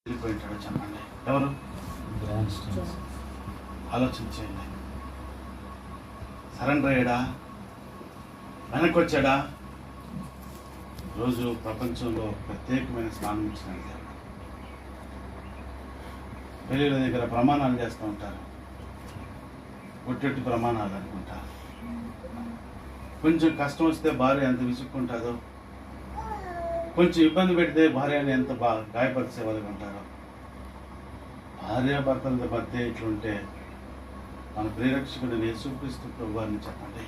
వెళ్ళిపోయింటాడో చెప్పండి. ఎవరు ఆలోచన చేయండి. సరెండర్ అయ్యాడా? వెనక్కి వచ్చాడా? రోజు ప్రపంచంలో ప్రత్యేకమైన స్థానం ఇచ్చినది. పెళ్ళిళ్ళ దగ్గర ప్రమాణాలు చేస్తూ ఉంటారు, ఒట్టొట్టి ప్రమాణాలు అనుకుంటారు. కొంచెం కష్టం వస్తే భార్య ఎంత విసుక్కుంటుందో, కొంచెం ఇబ్బంది పెడితే భార్యని ఎంత బాగా గాయపరిచే వాళ్ళకి ఉంటారో. భార్యాభర్తల మధ్య ఇట్లుంటే మన ప్రియరక్షకుడిని యేసుక్రీస్తు ప్రభువారిని చెప్పండి.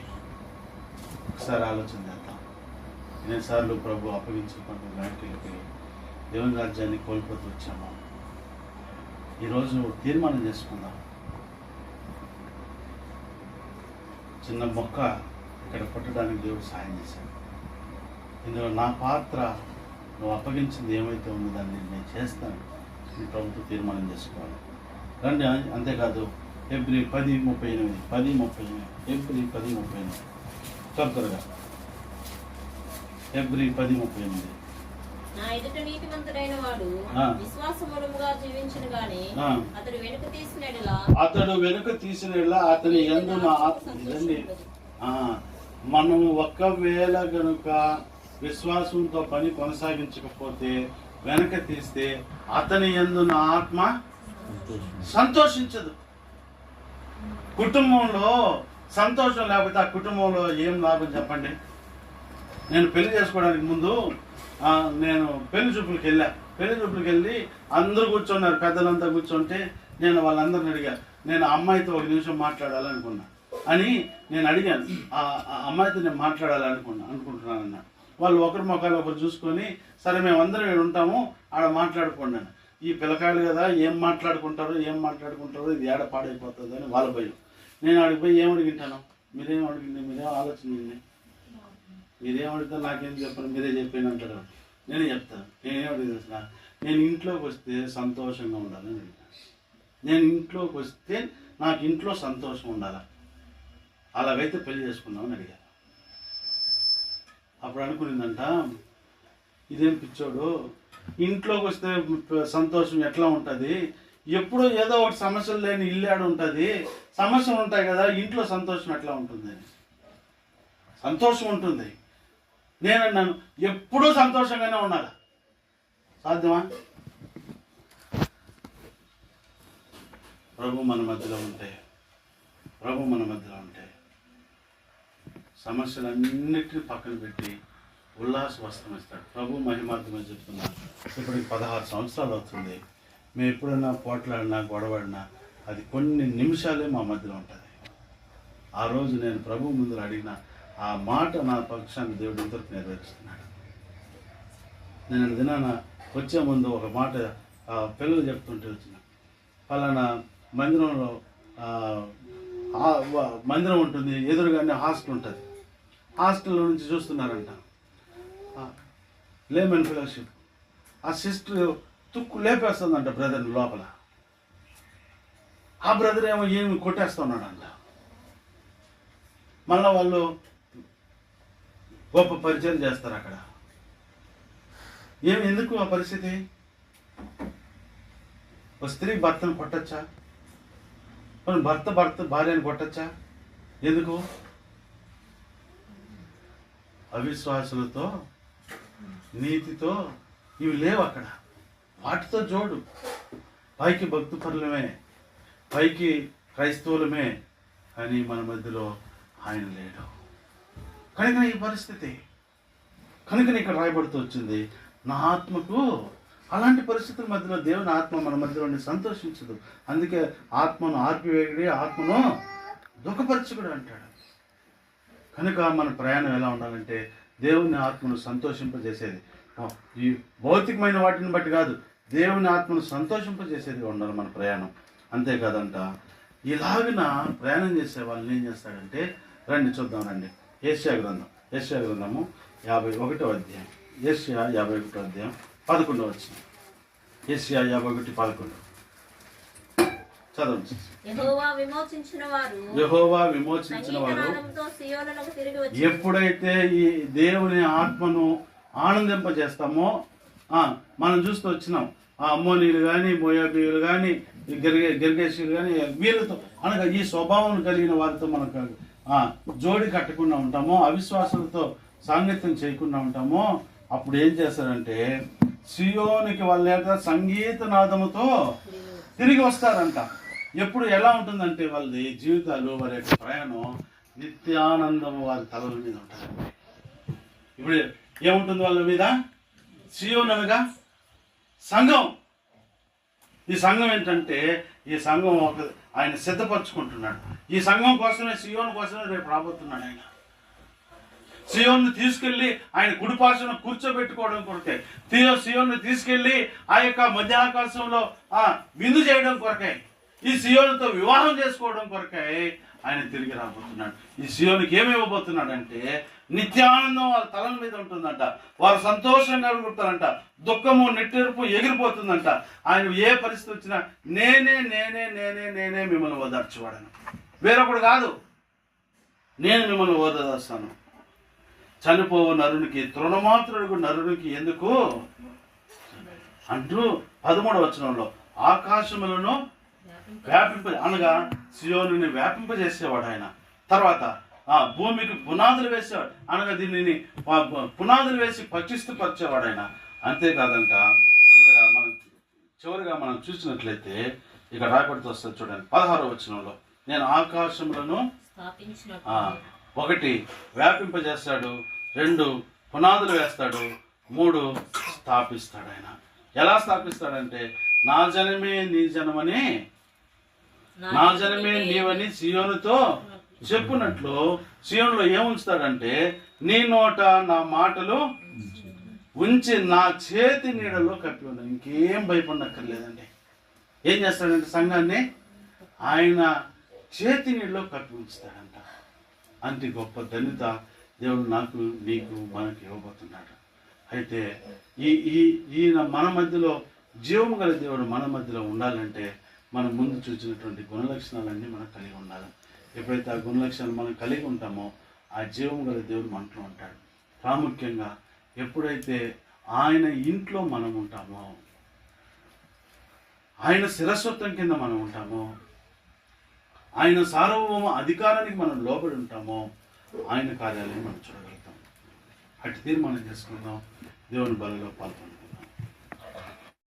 ఒకసారి ఆలోచన చేద్దాం. ఎన్నిసార్లు ప్రభు అప్పగించుకుంటూ బయటికి దేవుని రాజ్యాన్ని కోల్పోతూ వచ్చాము. ఈరోజు తీర్మానం చేసుకుందాం. చిన్న మొక్క ఇక్కడ పుట్టడానికి దేవుడు సాయం చేశాడు. ఇందులో నా పాత్ర, నువ్వు అప్పగించింది ఏమైతే ఉందో దాన్ని నేను చేస్తాను. ఈ ప్రభుత్వం తీర్మానం చేసుకోవాలి. రండి. అంతేకాదు ఫిబ్రవరి 10:38 ఫిబ్రవరి 10:38 త్వరగా ఫిబ్రవరి 10:38. నా ఎదుట నీతిమంతుడైన వాడు విశ్వాసమూలముగా జీవించిన గాని అతడు వెనుక తీసినలా అతని యందు నా మనం ఒకవేళ గనుక విశ్వాసంతో పని కొనసాగించకపోతే, వెనక తీస్తే అతని యందు నా ఆత్మ సంతోషించదు. కుటుంబంలో సంతోషం లేకపోతే ఆ కుటుంబంలో ఏం లాభం చెప్పండి? నేను పెళ్లి చేసుకోవడానికి ముందు నేను పెళ్లి చూపులకు వెళ్ళి అందరూ కూర్చున్నారు, పెద్దలంతా కూర్చుంటే నేను వాళ్ళందరిని అడిగా, నేను ఆ అమ్మాయితో ఒక నిమిషం మాట్లాడాలనుకున్నా అని నేను అడిగాను. ఆ అమ్మాయితో నేను అనుకుంటున్నానన్న వాళ్ళు ఒకరి ముఖాలు ఒకరు చూసుకొని, సరే మేము అందరం ఇక్కడ ఉంటాము, ఆడ మాట్లాడుకున్నాను. ఈ పిల్లకాయలు కదా, ఏం మాట్లాడుకుంటారో ఇది ఏడ పాడైపోతుంది అని వాళ్ళ భయం. నేను ఆడికి పోయి ఏం అడిగింటాను? మీరేం ఆలోచించండి, మీరేం అడుగుతారు, నాకేం చెప్పను, మీరే చెప్పాను అంటారు. నేనే చెప్తాను. నేనేం అడిగిన, నేను ఇంట్లోకి వస్తే సంతోషంగా ఉండాలని అడిగాను. నేను ఇంట్లోకి వస్తే నాకు ఇంట్లో సంతోషం ఉండాలి, అలాగైతే పెళ్లి చేసుకుందామని అడిగాను. అప్పుడు అనుకునిందంట, ఇదేం పిచ్చోడు, ఇంట్లోకి వస్తే సంతోషం ఎట్లా ఉంటుంది? ఎప్పుడో ఏదో ఒకటి సమస్యలు లేని ఇల్లాడు ఉంటుంది, సమస్యలు ఉంటాయి కదా, ఇంట్లో సంతోషం ఎట్లా ఉంటుంది? సంతోషం ఉంటుంది. నేనన్నాను, ఎప్పుడూ సంతోషంగానే ఉండాలి. సాధ్యమా? ప్రభు మన మధ్యలో ఉంటే సమస్యలన్నిటిని పక్కన పెట్టి ఉల్లాస వస్త్రం ఇస్తాడు. ప్రభు మహిమార్థమని చెప్తున్నాను. ఇప్పటికి 16 సంవత్సరాలు అవుతుంది. మేము ఎప్పుడైనా పోట్లాడినా గొడవడినా అది కొన్ని నిమిషాలే మా మధ్యలో ఉంటుంది. ఆ రోజు నేను ప్రభు ముందు అడిగిన ఆ మాట నా పక్షాన్ని దేవుడు ఇంతవరకు నెరవేరుస్తున్నాడు. నేను దినాన వచ్చే ముందు ఒక మాట పిల్లలు చెప్తుంటే వచ్చిన, ఫలానా మందిరంలో మందిరం ఉంటుంది, ఎదురుగానే హాస్టల్ ఉంటుంది. హాస్టల్లో నుంచి చూస్తున్నారంట లేమన్ ఫెలోషిప్. ఆ సిస్టర్ తుక్కు లేపేస్తుందంట బ్రదర్ని లోపల. ఆ బ్రదర్ ఏమి కొట్టేస్తున్నాడంట. మళ్ళీ వాళ్ళు గొప్ప పరిచయం చేస్తారు అక్కడ. ఎందుకు ఆ పరిస్థితి? ఒక స్త్రీ భర్తను కొట్టచ్చా? భర్త భార్యను కొట్టచ్చా? ఎందుకు? అవిశ్వాసులతో, నీతితో ఇవి లేవు అక్కడ. వాటితో జోడు. పైకి భక్తిపరులమే, పైకి క్రైస్తవులమే, కానీ మన మధ్యలో ఆయన లేడు. కనుక ఈ పరిస్థితి, కనుక ఇక్కడ రాయబడుతూ వచ్చింది, నా ఆత్మకు అలాంటి పరిస్థితుల మధ్యలో దేవుని ఆత్మ మన మధ్యలో సంతోషించదు. అందుకే ఆత్మను ఆర్పివేయుడి, ఆత్మను దుఃఖపరచుకుడు అంటాడు. కనుక మన ప్రయాణం ఎలా ఉండాలంటే దేవుని ఆత్మను సంతోషింపజేసేది, ఈ భౌతికమైన వాటిని బట్టి కాదు, దేవుని ఆత్మను సంతోషింపజేసేది ఉండాలి మన ప్రయాణం. అంతేకాదంట, ఇలాగిన ప్రయాణం చేసే వాళ్ళని ఏం చేస్తాడంటే, రండి చూద్దాం రండి. యెషయా గ్రంథము 51వ అధ్యాయం. యెషయా 51వ అధ్యాయం 11వ వచనం. యెషయా 51:11 చదవండి. యెహోవా విమోచించిన వారు ఎప్పుడైతే ఈ దేవుని ఆత్మను ఆనందింపజేస్తామో, మనం చూస్తూ వచ్చినాం, ఆ అమ్మోనీయులు కానీ, మోయాబీయులు కానీ, గిర్గేషీయులు కానీ, వీళ్ళతో అనగా ఈ స్వభావం కలిగిన వారితో మనకు జోడి కట్టకుండా ఉంటామో, అవిశ్వాసాలతో సాంగత్యం చేయకుండా ఉంటామో, అప్పుడు ఏం చేస్తారంటే సియోనికి వాళ్ళ యొక్క సంగీత నాదముతో తిరిగి వస్తారంట. ఎప్పుడు ఎలా ఉంటుందంటే వాళ్ళది జీవితాలు, వారి యొక్క ప్రయాణం నిత్యానందము వారి తలల మీద ఉంటుంది. ఇప్పుడు ఏముంటుంది వాళ్ళ మీద? సియోన్ అనగా సంఘం. ఈ సంఘం ఏంటంటే ఈ సంఘం ఆయన సిద్ధపరచుకుంటున్నాడు. ఈ సంఘం కోసమే, సియోన్ కోసమే రేపు రాబోతున్నాడు ఆయన. సియోన్ను తీసుకెళ్లి ఆయన కుడిపార్శ్వన కూర్చోబెట్టుకోవడం కొరకే, సియోన్ను తీసుకెళ్లి ఆ యొక్క మధ్య ఆకాశంలో విందు చేయడం కొరకే, ఈ సియోనుతో వివాహం చేసుకోవడం కొరకే ఆయన తిరిగి రాబోతున్నాడు. ఈ సియోనికి ఏమి ఇవ్వబోతున్నాడంటే నిత్యానందం వాళ్ళ తలల మీద ఉంటుందంట. వారు సంతోషంగా ఉంటారంట. దుఃఖము, నెట్టెరుపు ఎగిరిపోతుందంట. ఆయన ఏ పరిస్థితి వచ్చినా నేనే నేనే నేనే నేనే మిమ్మల్ని ఓదార్చేవాడను, వేరొకడు కాదు, నేను మిమ్మల్ని ఓదార్స్తాను. చనిపోవు నరునికి, తృణమాత్రుడికి నరునికి ఎందుకు అంటూ 13వ వచనంలో ఆకాశములను అనగా సియోనుని వ్యాపింపజేసేవాడు ఆయన. తర్వాత భూమికి పునాదులు వేసేవాడు, అనగా దీనిని పునాదులు వేసి పటిష్టపరిచేవాడు ఆయన. అంతేకాదంట, ఇక్కడ మనం చివరిగా మనం చూసినట్లయితే ఇక్కడ రాబడుతూ వస్తుంది చూడండి 16వ వచనంలో, నేను ఆకాశములను 1 వ్యాపింపజేస్తాడు, 2 పునాదులు వేస్తాడు, 3 స్థాపిస్తాడు. ఆయన ఎలా స్థాపిస్తాడంటే నా జనమే నీ జనమని, నా జనమే నీవని సియోనుతో చెప్పునట్లు సియోనులో ఏముంచుతాడంటే నీ నోట నా మాటలు ఉంచి నా చేతి నీడలో కప్పి ఉన్నాడు. ఇంకేం భయపడక్కర్లేదండి. ఏం చేస్తాడంటే సంఘాన్ని ఆయన చేతి నీడలో కప్పి ఉంచుతాడంట. అంతే గొప్ప ధన్యత దేవుడు నాకు, నీకు, మనకు ఇవ్వబోతున్నాడు. అయితే ఈయన మన మధ్యలో, జీవం గల దేవుడు మన మధ్యలో ఉండాలంటే మనం ముందు చూసినటువంటి గుణలక్షణాలన్నీ మనం కలిగి ఉండాలి. ఎప్పుడైతే ఆ గుణలక్షణాలు మనం కలిగి ఉంటామో ఆ జీవం గల దేవుడు మనలో ఉంటాడు. ప్రాముఖ్యంగా ఎప్పుడైతే ఆయన ఇంట్లో మనం ఉంటామో, ఆయన శిరస్వత్వం కింద మనం ఉంటామో, ఆయన సార్వభౌమ అధికారానికి మనం లోబడి ఉంటామో ఆయన కార్యాలయం మనం చూడగలుగుతాం. అటు తీర్మానం చేసుకుందాం. దేవుని బలిలో పాల్గొందాం.